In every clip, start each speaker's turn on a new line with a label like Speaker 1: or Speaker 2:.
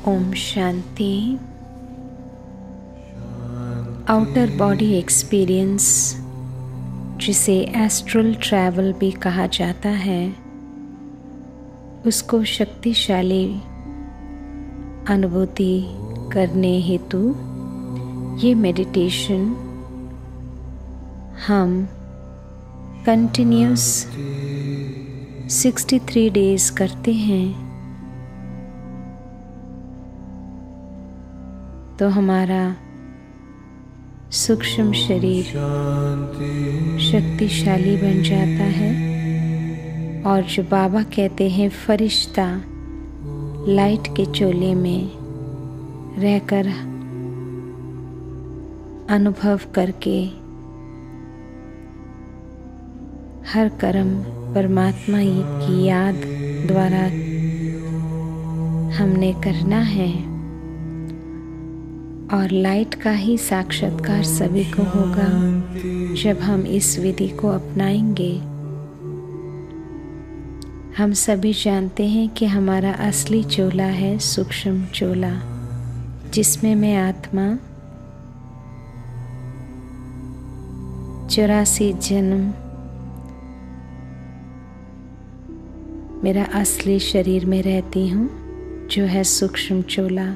Speaker 1: Om Shanti. Outer body experience, जिसे astral travel भी कहा जाता है, उसको शक्तिशाली अनुभूति करने हेतु ये मेडिटेशन हम कंटिन्यूस 63 डेज करते हैं। तो हमारा सूक्ष्म शरीर शक्तिशाली बन जाता है और जो बाबा कहते हैं फरिश्ता लाइट के चोले में रहकर अनुभव करके हर कर्म परमात्मा की याद द्वारा हमने करना है और लाइट का ही साक्षात्कार सभी को होगा जब हम इस विधि को अपनाएंगे। हम सभी जानते हैं कि हमारा असली चोला है सूक्ष्म चोला, जिसमें मैं आत्मा 84 जन्म मेरा असली शरीर में रहती हूँ, जो है सूक्ष्म चोला।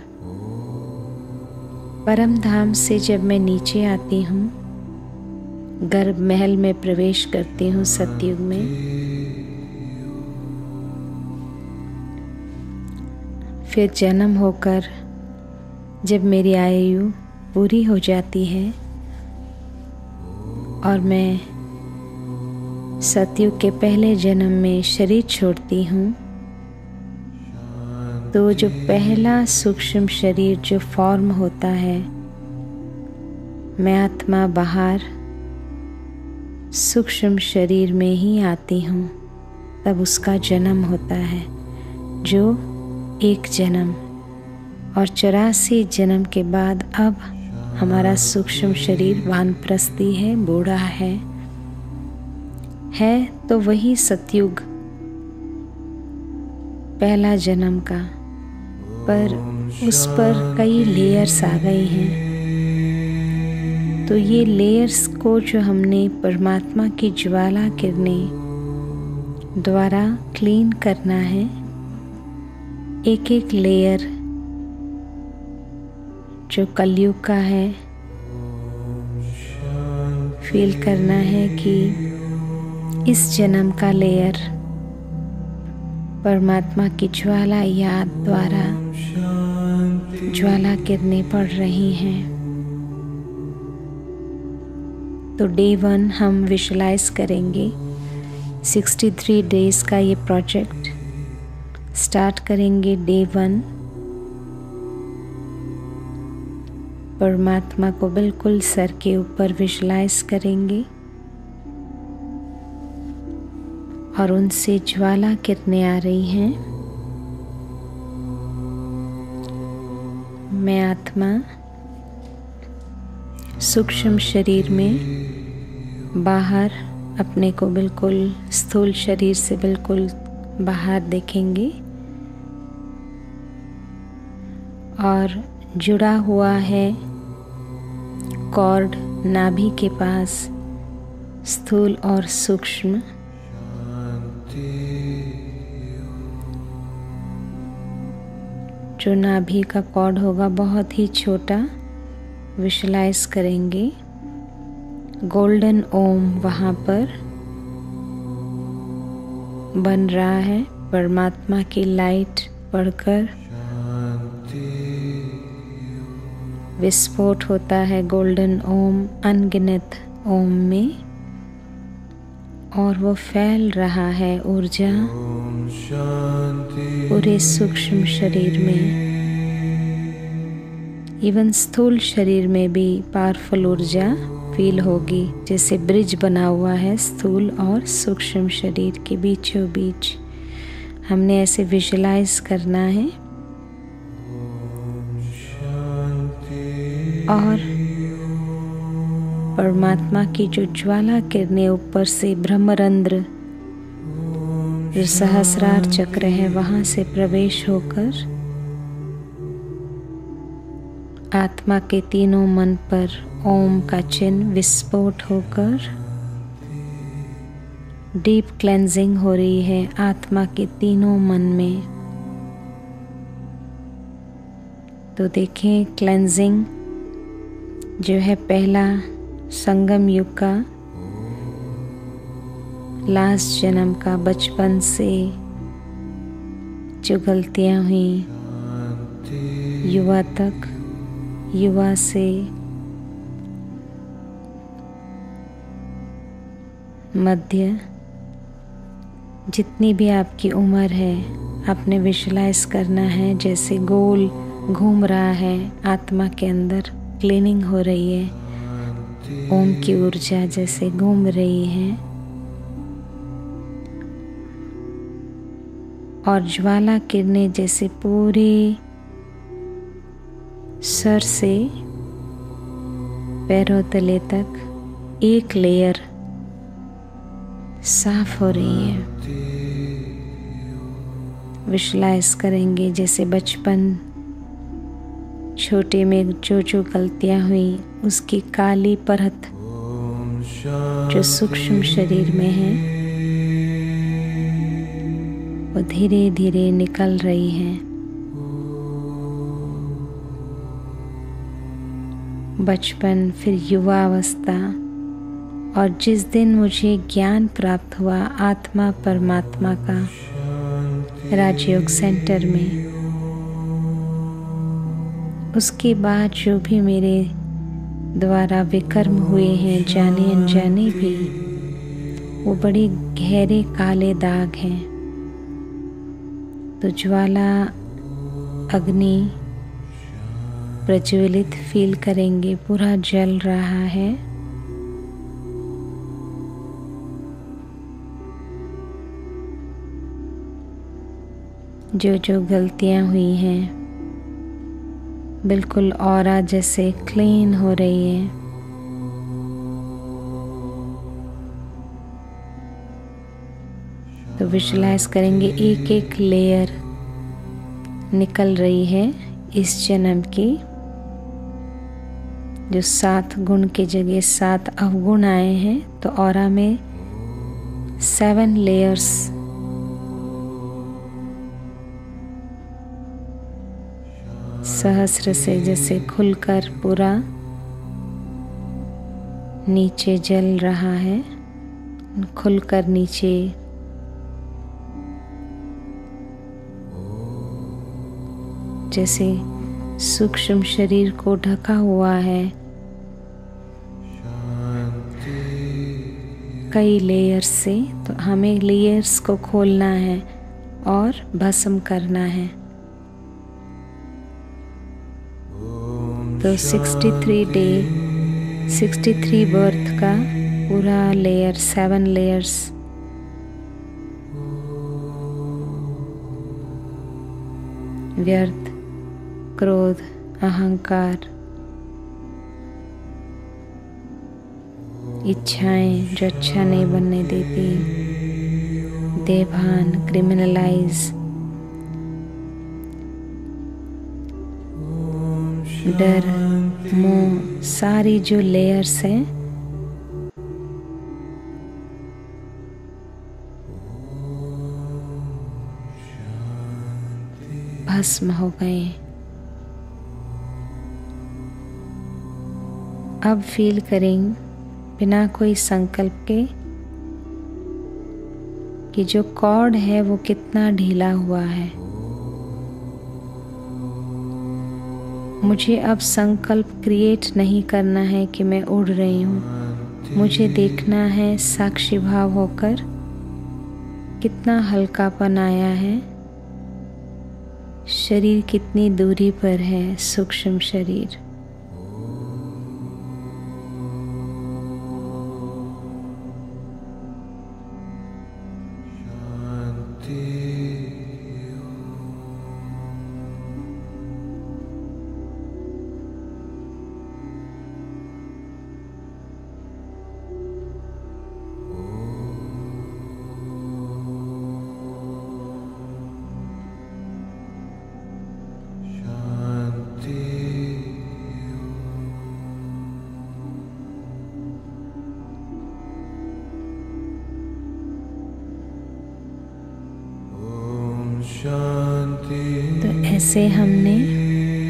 Speaker 1: परम धाम से जब मैं नीचे आती हूँ, गर्भ महल में प्रवेश करती हूँ सतयुग में, फिर जन्म होकर जब मेरी आयु पूरी हो जाती है और मैं सतयुग के पहले जन्म में शरीर छोड़ती हूँ, तो जो पहला सूक्ष्म शरीर जो फॉर्म होता है, मैं आत्मा बाहर सूक्ष्म शरीर में ही आती हूँ, तब उसका जन्म होता है, जो एक जन्म और 84 जन्म के बाद अब हमारा सूक्ष्म शरीर वानप्रस्थी है, बूढ़ा है तो वही सतयुग पहला जन्म का, पर उस पर कई लेयर्स आ गए हैं। तो ये लेयर्स को जो हमने परमात्मा की ज्वाला किरणें द्वारा क्लीन करना है, एक एक लेयर जो कलयुग का है, फील करना है कि इस जन्म का लेयर परमात्मा की ज्वाला याद द्वारा ज्वाला किरणें पड़ रही हैं। तो डे 1 हम विजुलाइज करेंगे। 63 डेज का ये प्रोजेक्ट स्टार्ट करेंगे। डे 1 परमात्मा को बिल्कुल सर के ऊपर विजुलाइज करेंगे और उनसे ज्वाला किरणें आ रही हैं। मैं आत्मा सूक्ष्म शरीर में बाहर अपने को बिल्कुल स्थूल शरीर से बिल्कुल बाहर देखेंगे और जुड़ा हुआ है कॉर्ड नाभि के पास, स्थूल और सूक्ष्म। जो नाभि का कॉर्ड होगा बहुत ही छोटा, विजुलाइज करेंगे। गोल्डन ओम वहाँ पर बन रहा है, परमात्मा की लाइट पढ़कर विस्फोट होता है गोल्डन ओम अनगिनत ओम में, और वो फैल रहा है ऊर्जा पूरे सूक्ष्म शरीर में। इवन स्थूल शरीर में भी पावरफुल ऊर्जा फील होगी, जैसे ब्रिज बना हुआ है स्थूल और सूक्ष्म शरीर के बीचों बीच। हमने ऐसे विजुलाइज करना है और परमात्मा की जो ज्वाला किरणें ऊपर से ब्रह्मरंध्र जो सहस्रार चक्र है वहाँ से प्रवेश होकर आत्मा के तीनों मन पर ओम का चिन्ह विस्फोट होकर डीप क्लेंजिंग हो रही है आत्मा के तीनों मन में। तो देखें क्लेंजिंग जो है पहला संगम युग का, लास्ट जन्म का, बचपन से जो गलतियां हुई युवा तक, युवा से मध्य, जितनी भी आपकी उम्र है आपने विजुलाइज करना है जैसे गोल घूम रहा है आत्मा के अंदर, क्लीनिंग हो रही है, ओम की ऊर्जा जैसे घूम रही है और ज्वाला किरणें जैसे पूरे सर से पैरों तले तक एक लेयर साफ हो रही है। विजुलाइज करेंगे जैसे बचपन छोटे में जो गलतियां हुई उसकी काली परत जो सूक्ष्म शरीर में है वो धीरे धीरे निकल रही है। बचपन, फिर युवावस्था, और जिस दिन मुझे ज्ञान प्राप्त हुआ आत्मा परमात्मा का राजयोग सेंटर में, उसके बाद जो भी मेरे द्वारा विकर्म हुए हैं जाने अनजाने भी, वो बड़े गहरे काले दाग हैं। तो ज्वाला अग्नि प्रज्वलित फील करेंगे, पूरा जल रहा है। जो जो गलतियां हुई हैं बिल्कुल ऑरा जैसे क्लीन हो रही है। तो विजुलाइज करेंगे एक एक लेयर निकल रही है इस जन्म की। जो 7 गुण के जगह 7 अवगुण आए हैं, तो ऑरा में 7 लेयर्स सहस्र से जैसे खुलकर पूरा नीचे जल रहा है, खुलकर नीचे जैसे सूक्ष्म शरीर को ढका हुआ है कई लेयर्स से। तो हमें लेयर्स को खोलना है और भस्म करना है। तो 63 डे, 63 बर्थ का पूरा लेयर, 7 लेयर्स व्यर्थ, क्रोध, अहंकार, इच्छाएं जो अच्छा नहीं बनने देती, देभान, क्रिमिनलाइज, डर, मोह, सारी जो लेयर्स हैं भस्म हो गए। अब फील करें बिना कोई संकल्प के कि जो कॉर्ड है वो कितना ढीला हुआ है। मुझे अब संकल्प क्रिएट नहीं करना है कि मैं उड़ रही हूँ। मुझे देखना है साक्षी भाव होकर कितना हल्कापन आया है, शरीर कितनी दूरी पर है, सूक्ष्म शरीर। से हमने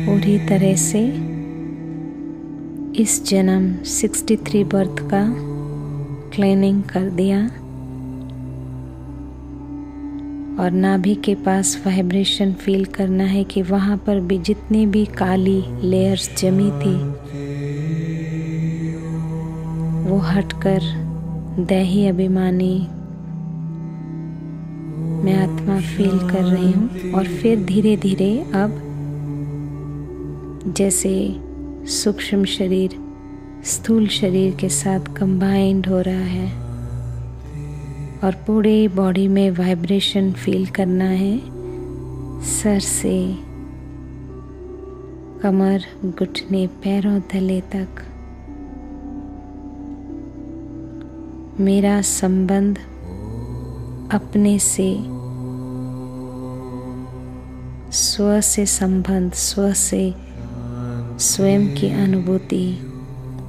Speaker 1: पूरी तरह से इस जन्म 63 बर्थ का क्लीनिंग कर दिया और नाभि के पास वाइब्रेशन फील करना है कि वहाँ पर भी जितनी भी काली लेयर्स जमी थी वो हटकर दैही अभिमानी मैं आत्मा फील कर रही हूँ। और फिर धीरे धीरे अब जैसे सूक्ष्म शरीर स्थूल शरीर के साथ कंबाइंड हो रहा है और पूरे बॉडी में वाइब्रेशन फील करना है, सर से कमर घुटने पैरों तले तक। मेरा संबंध अपने से स्व से संबंध, स्व से स्वयं की अनुभूति,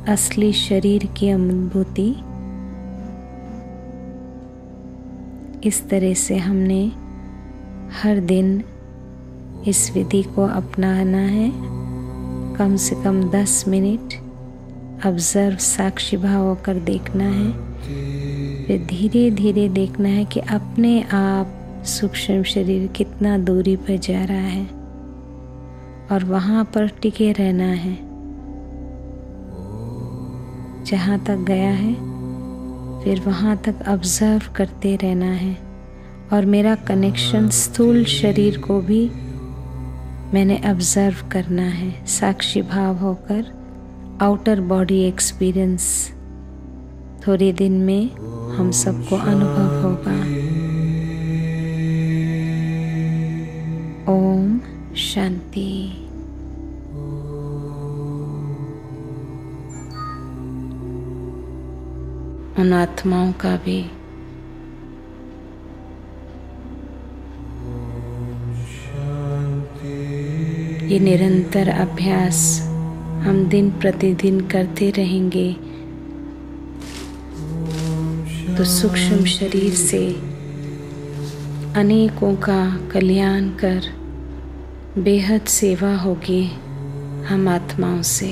Speaker 1: असली शरीर की अनुभूति, इस तरह से हमने हर दिन इस विधि को अपनाना है। कम से कम 10 मिनट ऑब्जर्व साक्षी भाव होकर देखना है। फिर धीरे धीरे देखना है कि अपने आप सूक्ष्म शरीर कितना दूरी पर जा रहा है और वहाँ पर टिके रहना है। जहाँ तक गया है फिर वहाँ तक ऑब्जर्व करते रहना है। और मेरा कनेक्शन स्थूल शरीर को भी मैंने ऑब्जर्व करना है, साक्षी भाव होकर। आउटर बॉडी एक्सपीरियंस थोड़े दिन में हम सबको अनुभव होगा। ओम शांति। उन आत्माओं का भी ये निरंतर अभ्यास हम दिन प्रतिदिन करते रहेंगे तो सूक्ष्म शरीर से अनेकों का कल्याण कर बेहद सेवा होगी हम आत्माओं से।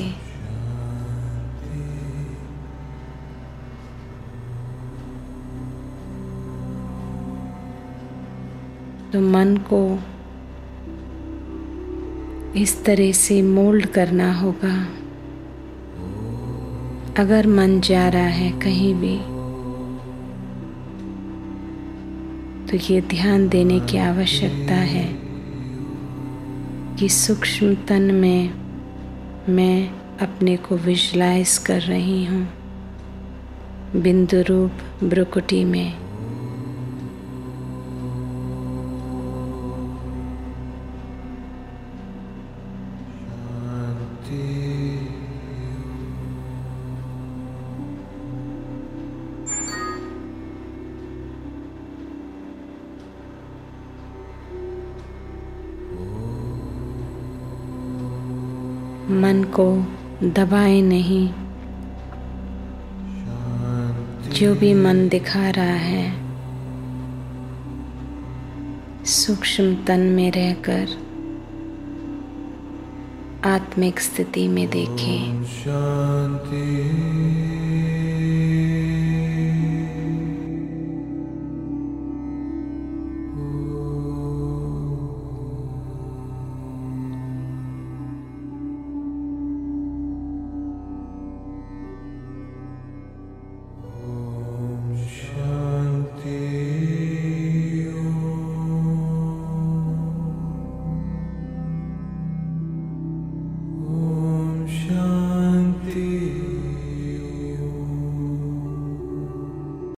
Speaker 1: तो मन को इस तरह से मोल्ड करना होगा। अगर मन जा रहा है कहीं भी तो ये ध्यान देने की आवश्यकता है कि सूक्ष्म तन में मैं अपने को विजुलाइज कर रही हूँ, बिंदु रूप भ्रुकुटी में। मन को दबाए नहीं। जो भी मन दिखा रहा है सूक्ष्म तन में रहकर आत्मिक स्थिति में देखें।